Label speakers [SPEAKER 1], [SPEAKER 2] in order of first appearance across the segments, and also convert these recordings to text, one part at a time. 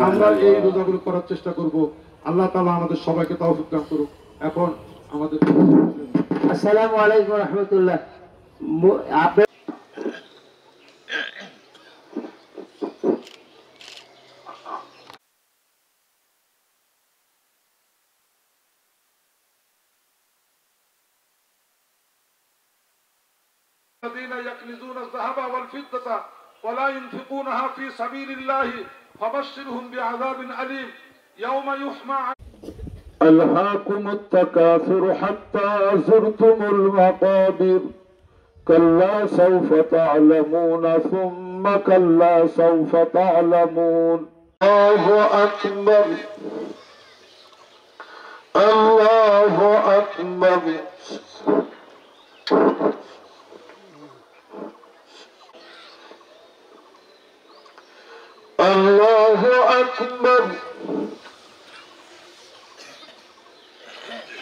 [SPEAKER 1] আমরা এই রোজাগুলো করার চেষ্টা করব। আল্লাহ তাআলা আমাদের সবাইকে তৌফিক দান করুক। এখন আমাদের
[SPEAKER 2] আসসালামু আলাইকুম ওয়া রাহমাতুল্লাহ।
[SPEAKER 1] الذين يكنزون الذهب والفضة ولا ينفقونها في سبيل الله فبشرهم بعذاب أليم يوم يحمى ألهاكم التكاثر حتى زرتم المقابر كلا سوف تعلمون ثم كلا سوف تعلمون الله أكبر الله أكبر الله أكبر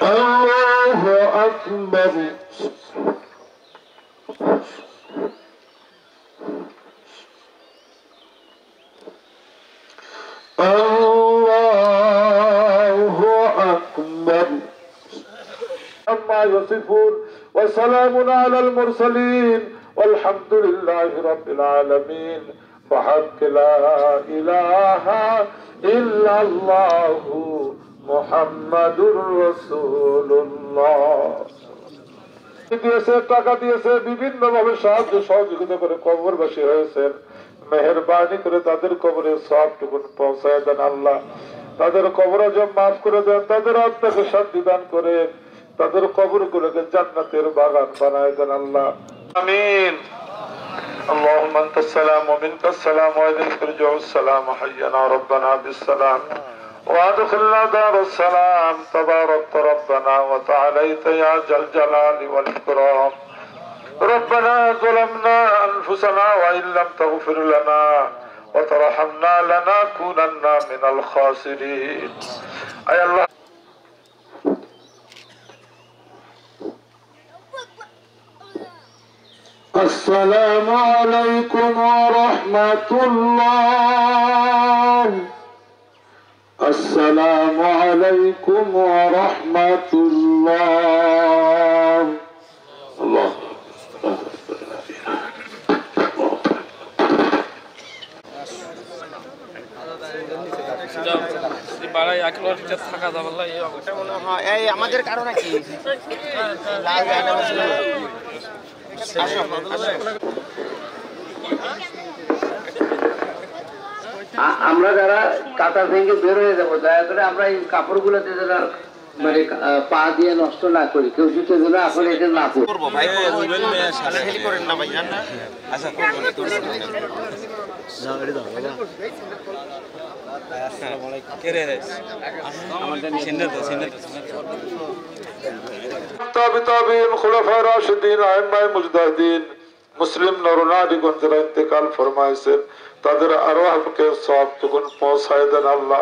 [SPEAKER 1] الله أكبر الله أكبر عما يصفون وسلام على المرسلين والحمد لله رب العالمين بحق لا إله إلا الله محمد رسول الله দিয়েছে টাকা দিয়েছে বিভিন্ন ভাবে সাহায্য সহযোগিতা করে কবরবাসী হয়েছেন মেহেরবানি করে তাদের কবরে সবটুকু পৌঁছায় দেন আল্লাহ তাদের কবর আজম মাফ করে দেন তাদের আত্মাকে শান্তি দান করে তাদের কবরগুলোকে জান্নাতের বাগান বানায় দেন আল্লাহ আমিন اللهم انت السلام ومنك السلام واليك ترجع السلام حينا ربنا بالسلام وادخلنا دار السلام تبارك ربنا وتعاليت يا ذا الجلال والاكرام ربنا ظلمنا انفسنا وان لم تغفر لنا وترحمنا لنكونن من الخاسرين اي الله السلام عليكم ورحمة الله السلام عليكم ورحمة الله الله
[SPEAKER 3] আমাদের কারণে কি
[SPEAKER 2] আমরা যারা কাতার থেকে বের হয়ে যাবো দয়া করে আমরা এই কাপড়গুলোতে যারা মানে পা দিয়ে নষ্ট না করি কেউ জুতো যেন এখন এটা না করবো ভাই
[SPEAKER 3] করেন না ভাই না আচ্ছা
[SPEAKER 1] মুসলিম নরনারীগণ যারা ইন্তেকাল ফরমাইছেন তাদের আরওয়াহকে সওয়াব পৌঁছায় দেন আল্লাহ।